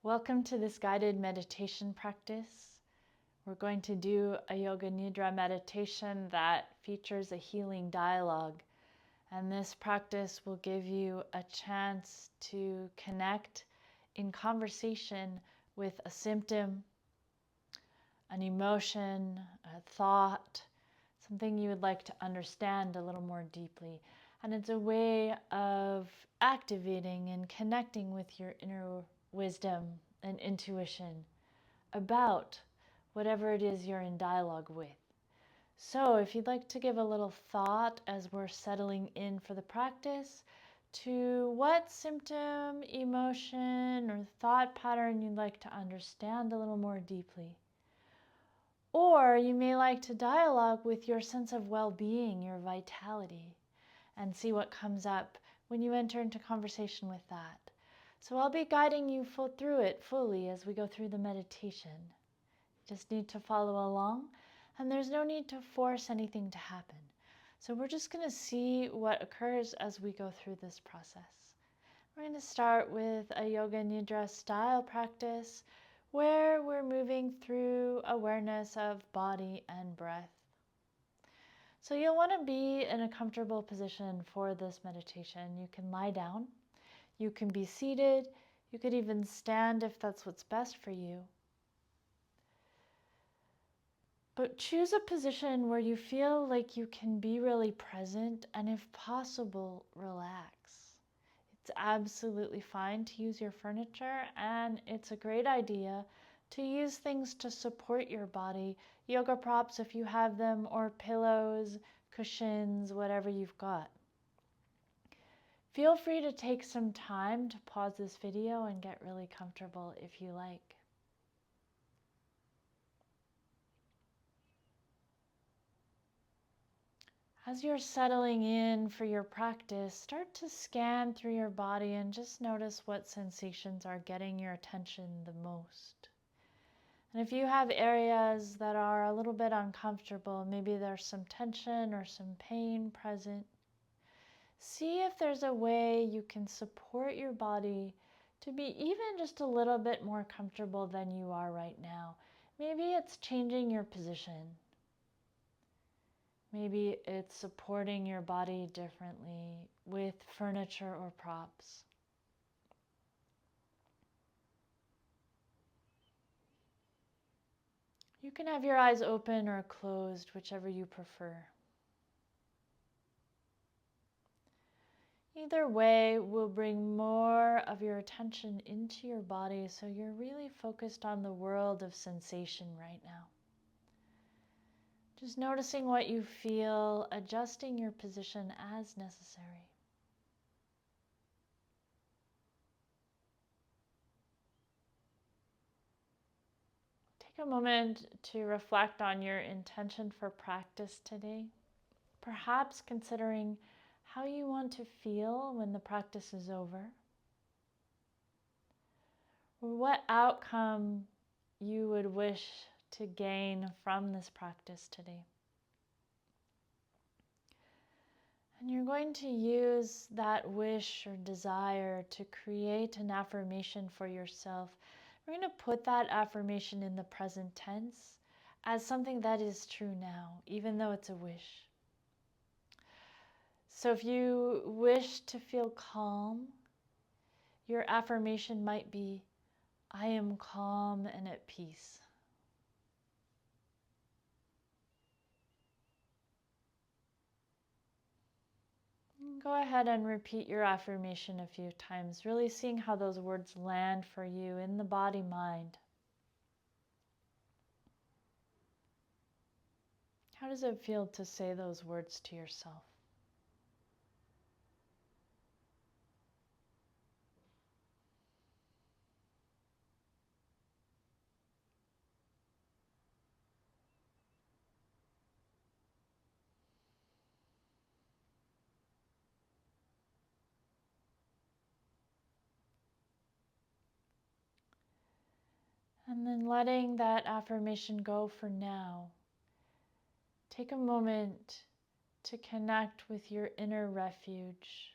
Welcome to this guided meditation practice. We're going to do a Yoga Nidra meditation that features a healing dialogue. And this practice will give you a chance to connect in conversation with a symptom, an emotion, a thought, something you would like to understand a little more deeply. And it's a way of activating and connecting with your inner wisdom and intuition about whatever it is you're in dialogue with. So if you'd like to give a little thought as we're settling in for the practice to what symptom, emotion, or thought pattern you'd like to understand a little more deeply. Or you may like to dialogue with your sense of well-being, your vitality, and see what comes up when you enter into conversation with that. So I'll be guiding you through it fully as we go through the meditation. You just need to follow along, and there's no need to force anything to happen. So we're just going to see what occurs as we go through this process. We're going to start with a Yoga Nidra style practice where we're moving through awareness of body and breath. So you'll want to be in a comfortable position for this meditation. You can lie down, you can be seated, you could even stand if that's what's best for you. But choose a position where you feel like you can be really present and, if possible, relax. It's absolutely fine to use your furniture, and it's a great idea to use things to support your body, yoga props if you have them, or pillows, cushions, whatever you've got. Feel free to take some time to pause this video and get really comfortable if you like. As you're settling in for your practice, start to scan through your body and just notice what sensations are getting your attention the most. And if you have areas that are a little bit uncomfortable, maybe there's some tension or some pain present, see if there's a way you can support your body to be even just a little bit more comfortable than you are right now. Maybe it's changing your position. Maybe it's supporting your body differently with furniture or props. You can have your eyes open or closed, whichever you prefer. Either way will bring more of your attention into your body, so you're really focused on the world of sensation right now. Just noticing what you feel, adjusting your position as necessary. Take a moment to reflect on your intention for practice today, perhaps considering how you want to feel when the practice is over, or what outcome you would wish to gain from this practice today. And you're going to use that wish or desire to create an affirmation for yourself. We're going to put that affirmation in the present tense as something that is true now, even though it's a wish. So if you wish to feel calm, your affirmation might be, I am calm and at peace. Go ahead and repeat your affirmation a few times, really seeing how those words land for you in the body-mind. How does it feel to say those words to yourself? And then letting that affirmation go for now. Take a moment to connect with your inner refuge.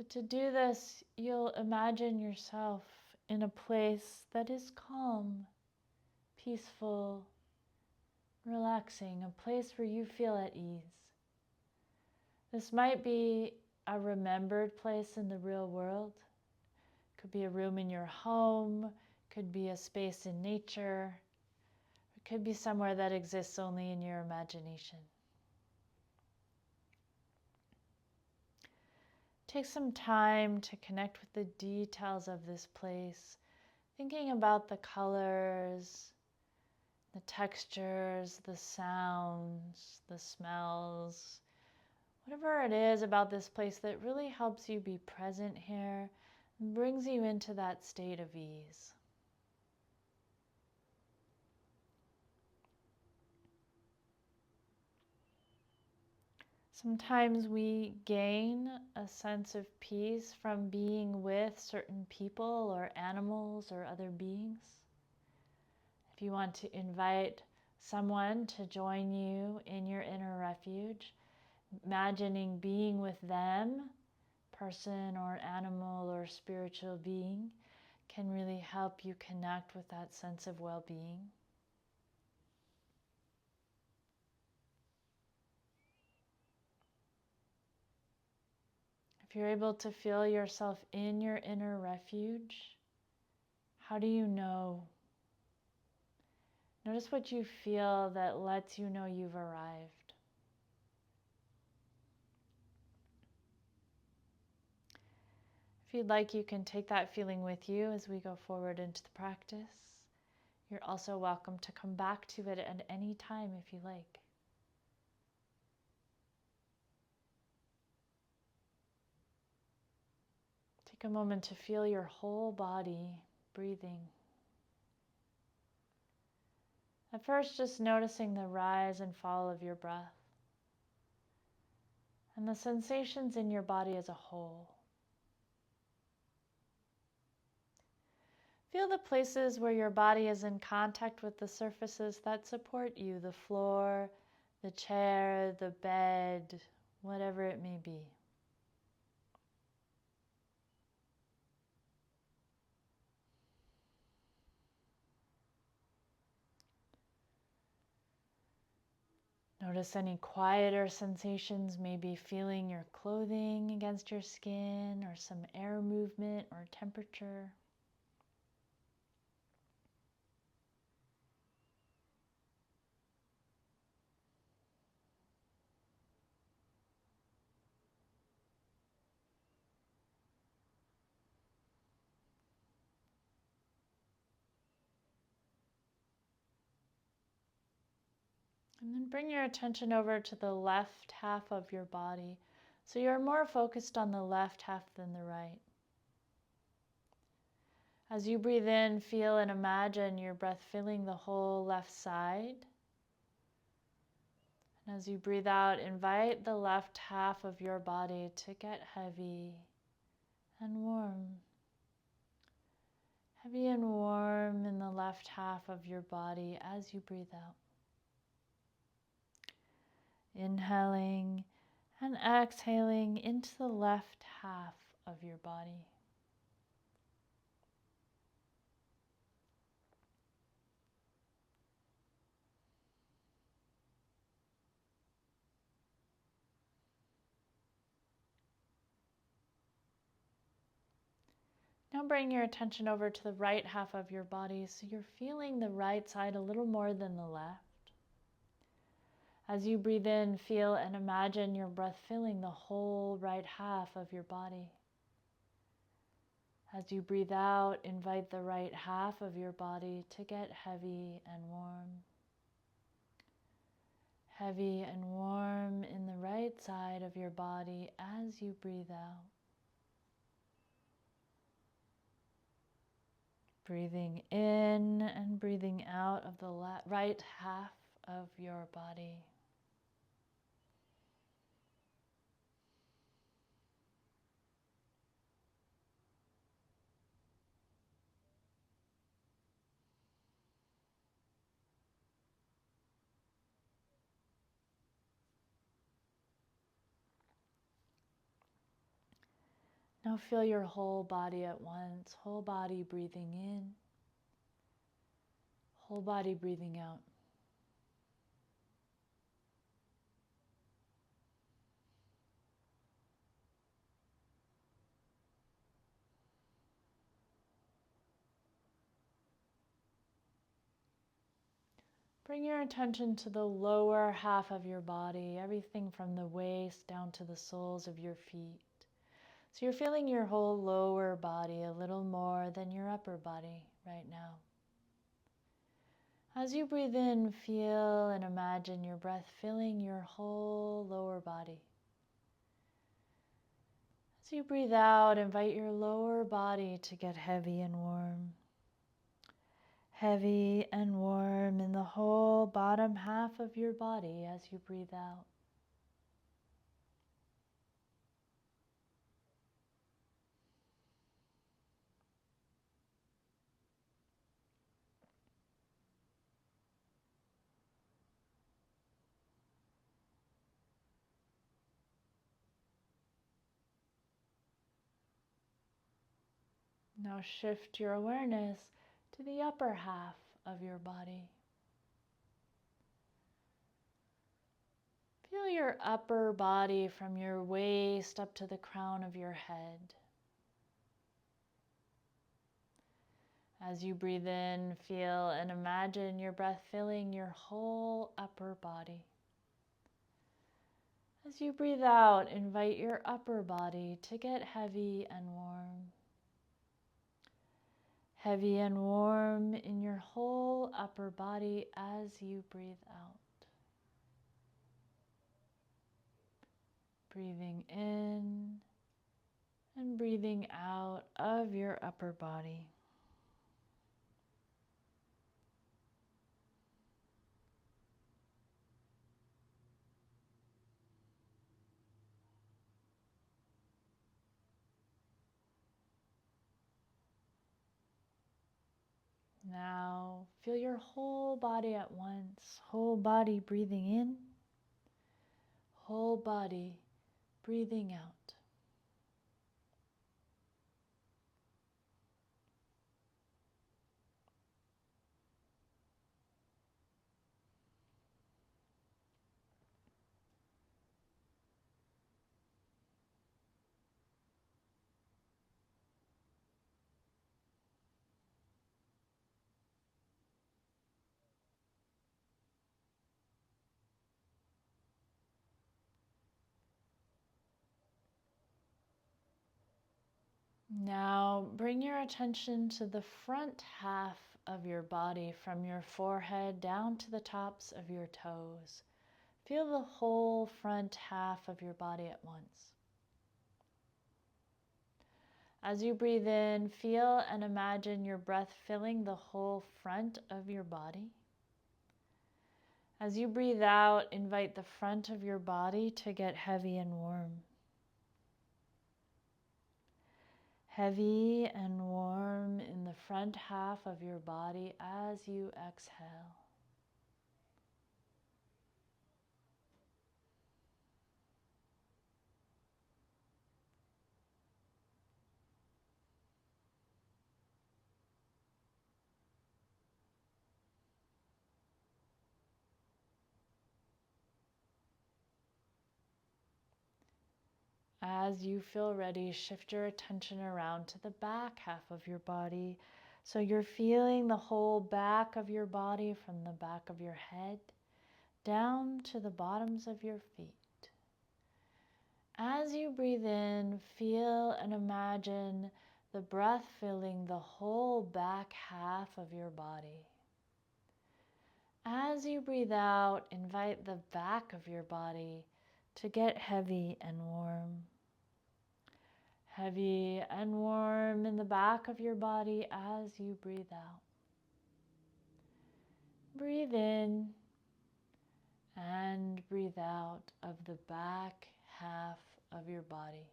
So to do this, you'll imagine yourself in a place that is calm, peaceful, relaxing, a place where you feel at ease. This might be a remembered place in the real world. Could be a room in your home, could be a space in nature, it could be somewhere that exists only in your imagination. Take some time to connect with the details of this place, thinking about the colors, the textures, the sounds, the smells, whatever it is about this place that really helps you be present here and brings you into that state of ease. Sometimes we gain a sense of peace from being with certain people or animals or other beings. If you want to invite someone to join you in your inner refuge, imagining being with them, person or animal or spiritual being, can really help you connect with that sense of well-being. If you're able to feel yourself in your inner refuge, how do you know? Notice what you feel that lets you know you've arrived. If you'd like, you can take that feeling with you as we go forward into the practice. You're also welcome to come back to it at any time if you like. Take a moment to feel your whole body breathing. At first, just noticing the rise and fall of your breath and the sensations in your body as a whole. Feel the places where your body is in contact with the surfaces that support you, the floor, the chair, the bed, whatever it may be. Notice any quieter sensations, maybe feeling your clothing against your skin or some air movement or temperature. And then bring your attention over to the left half of your body. So you're more focused on the left half than the right. As you breathe in, feel and imagine your breath filling the whole left side. And as you breathe out, invite the left half of your body to get heavy and warm. Heavy and warm in the left half of your body as you breathe out. Inhaling and exhaling into the left half of your body. Now bring your attention over to the right half of your body, so you're feeling the right side a little more than the left. As you breathe in, feel and imagine your breath filling the whole right half of your body. As you breathe out, invite the right half of your body to get heavy and warm. Heavy and warm in the right side of your body as you breathe out. Breathing in and breathing out of the right half of your body. Now feel your whole body at once, whole body breathing in, whole body breathing out. Bring your attention to the lower half of your body, everything from the waist down to the soles of your feet. So you're feeling your whole lower body a little more than your upper body right now. As you breathe in, feel and imagine your breath filling your whole lower body. As you breathe out, invite your lower body to get heavy and warm. Heavy and warm in the whole bottom half of your body as you breathe out. Now shift your awareness to the upper half of your body. Feel your upper body from your waist up to the crown of your head. As you breathe in, feel and imagine your breath filling your whole upper body. As you breathe out, invite your upper body to get heavy and warm. Heavy and warm in your whole upper body as you breathe out. Breathing in and breathing out of your upper body. Now feel your whole body at once, whole body breathing in, whole body breathing out. Now bring your attention to the front half of your body from your forehead down to the tops of your toes. Feel the whole front half of your body at once. As you breathe in, feel and imagine your breath filling the whole front of your body. As you breathe out, invite the front of your body to get heavy and warm. Heavy and warm in the front half of your body as you exhale. As you feel ready, shift your attention around to the back half of your body. So you're feeling the whole back of your body from the back of your head down to the bottoms of your feet. As you breathe in, feel and imagine the breath filling the whole back half of your body. As you breathe out, invite the back of your body to get heavy and warm. Heavy and warm in the back of your body as you breathe out. Breathe in and breathe out of the back half of your body.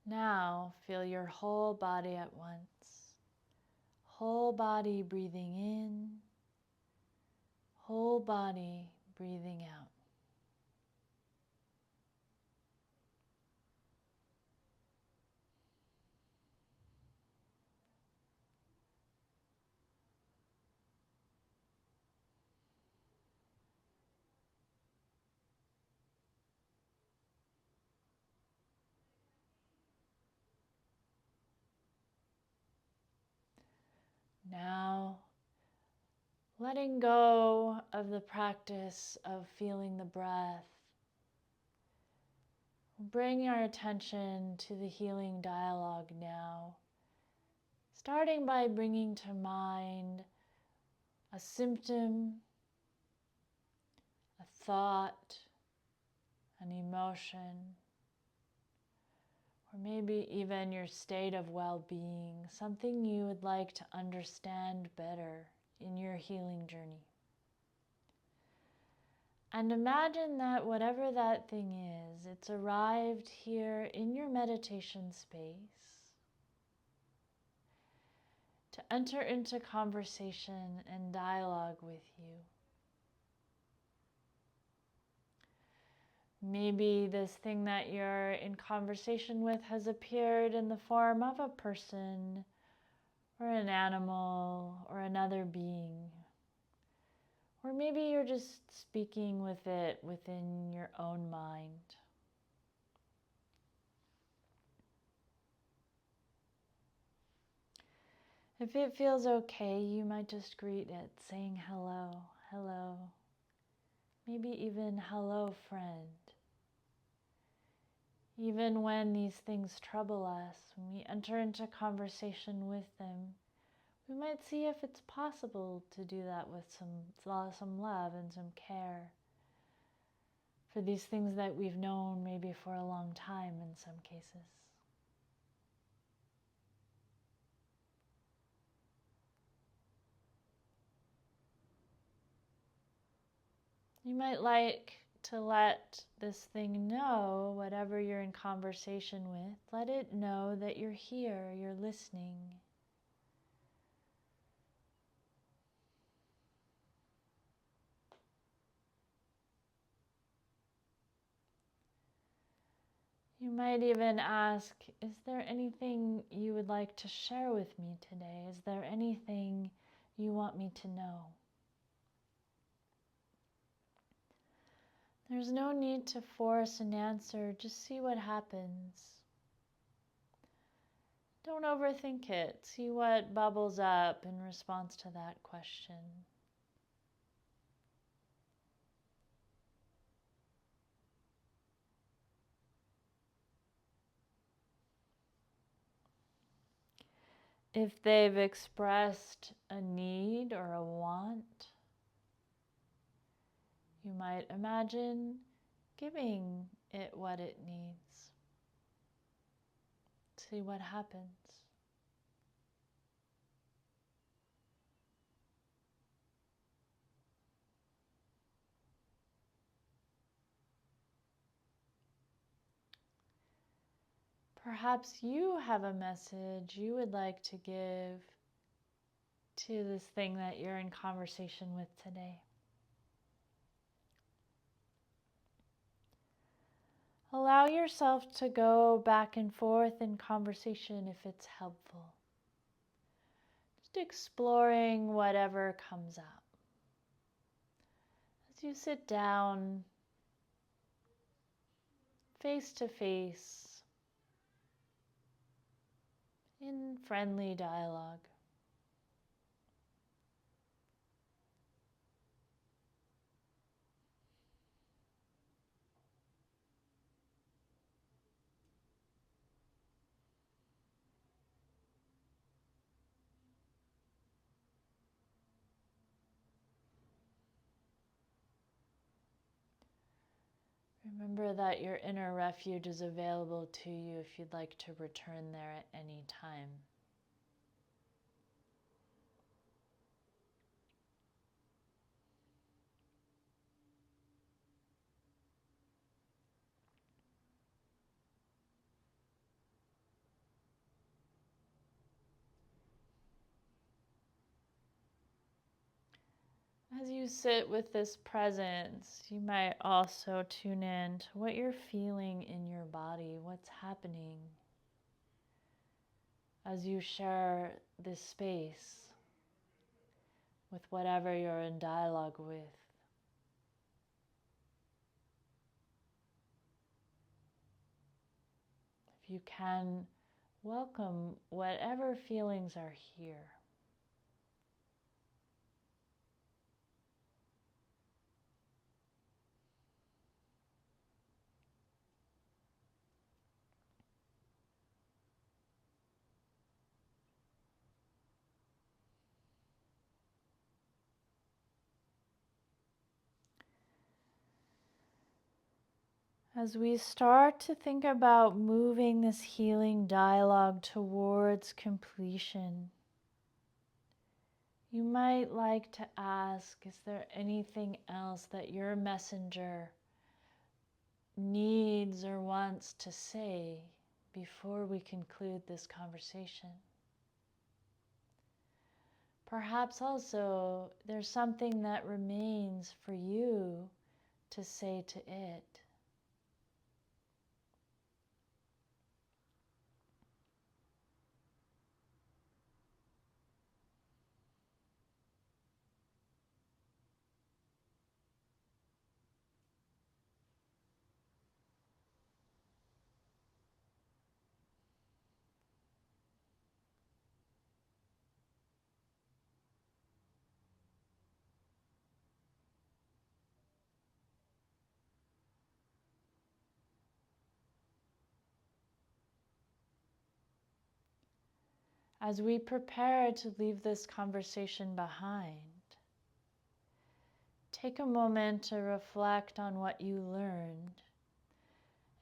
Now feel your whole body at once. Whole body breathing in, whole body breathing out. Now, letting go of the practice of feeling the breath, bring our attention to the healing dialogue now, starting by bringing to mind a symptom, a thought, an emotion, or maybe even your state of well-being, something you would like to understand better in your healing journey. And imagine that whatever that thing is, it's arrived here in your meditation space to enter into conversation and dialogue with you. Maybe this thing that you're in conversation with has appeared in the form of a person or an animal or another being. Or maybe you're just speaking with it within your own mind. If it feels okay, you might just greet it, saying hello, hello, maybe even hello, friend. Even when these things trouble us, when we enter into conversation with them, we might see if it's possible to do that with some love and some care for these things that we've known maybe for a long time in some cases. You might like to let this thing know, whatever you're in conversation with, let it know that you're here, you're listening. You might even ask, is there anything you would like to share with me today? Is there anything you want me to know? There's no need to force an answer, just see what happens. Don't overthink it. See what bubbles up in response to that question. If they've expressed a need or a want, you might imagine giving it what it needs. See what happens. Perhaps you have a message you would like to give to this thing that you're in conversation with today. Allow yourself to go back and forth in conversation if it's helpful. Just exploring whatever comes up. As you sit down, face to face, in friendly dialogue. Remember that your inner refuge is available to you if you'd like to return there at any time. As you sit with this presence, you might also tune in to what you're feeling in your body, what's happening as you share this space with whatever you're in dialogue with. If you can, welcome whatever feelings are here. As we start to think about moving this healing dialogue towards completion, you might like to ask, is there anything else that your messenger needs or wants to say before we conclude this conversation? Perhaps also there's something that remains for you to say to it. As we prepare to leave this conversation behind, take a moment to reflect on what you learned.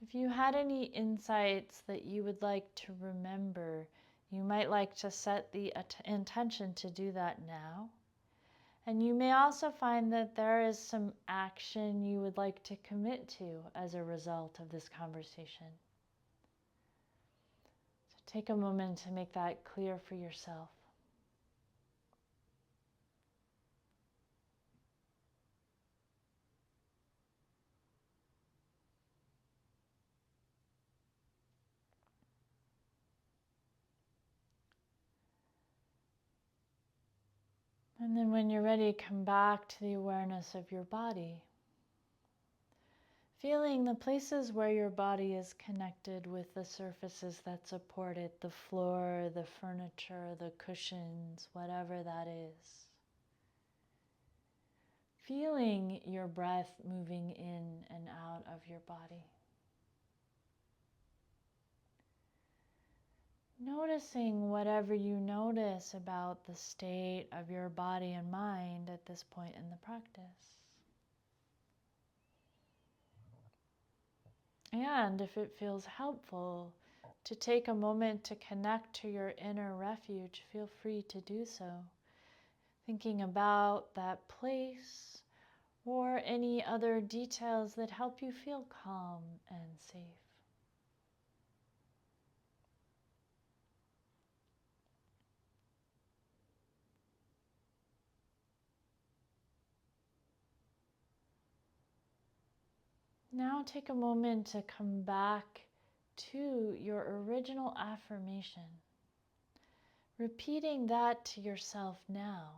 If you had any insights that you would like to remember, you might like to set the intention to do that now. And you may also find that there is some action you would like to commit to as a result of this conversation. So take a moment to make that clear for yourself. And then when you're ready, come back to the awareness of your body. Feeling the places where your body is connected with the surfaces that support it, the floor, the furniture, the cushions, whatever that is. Feeling your breath moving in and out of your body. Noticing whatever you notice about the state of your body and mind at this point in the practice. And if it feels helpful to take a moment to connect to your inner refuge, feel free to do so. Thinking about that place or any other details that help you feel calm and safe. Now take a moment to come back to your original affirmation, repeating that to yourself now.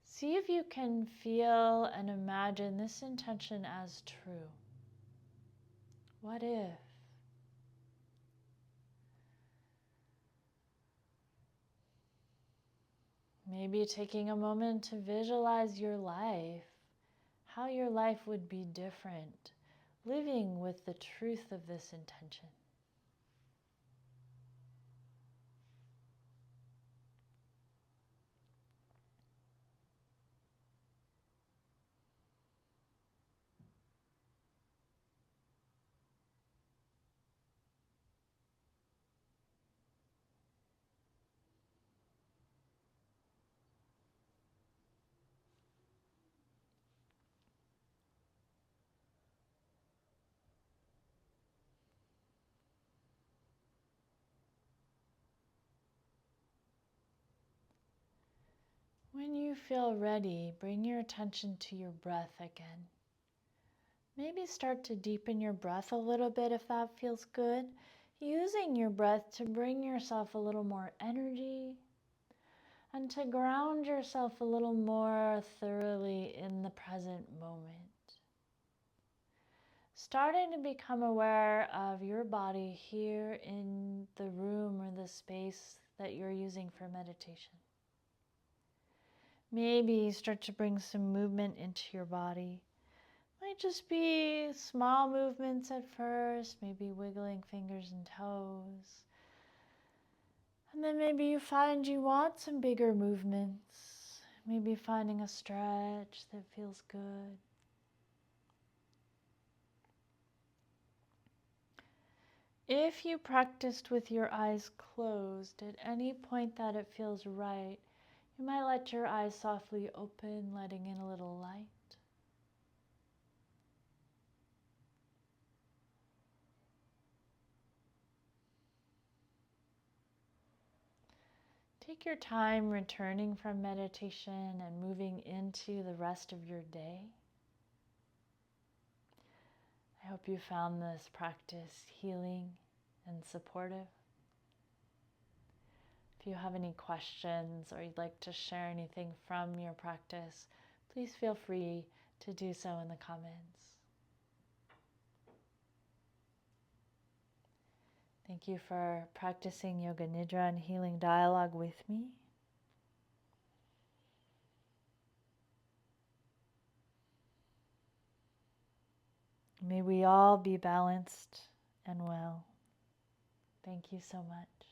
See if you can feel and imagine this intention as true. What if? Maybe taking a moment to visualize your life, how your life would be different, living with the truth of this intention. When you feel ready, bring your attention to your breath again. Maybe start to deepen your breath a little bit if that feels good. Using your breath to bring yourself a little more energy and to ground yourself a little more thoroughly in the present moment. Starting to become aware of your body here in the room or the space that you're using for meditation. Maybe start to bring some movement into your body. Might just be small movements at first, maybe wiggling fingers and toes. And then maybe you find you want some bigger movements, maybe finding a stretch that feels good. If you practiced with your eyes closed at any point that it feels right, you might let your eyes softly open, letting in a little light. Take your time returning from meditation and moving into the rest of your day. I hope you found this practice healing and supportive. If you have any questions or you'd like to share anything from your practice, please feel free to do so in the comments. Thank you for practicing Yoga Nidra and healing dialogue with me. May we all be balanced and well. Thank you so much.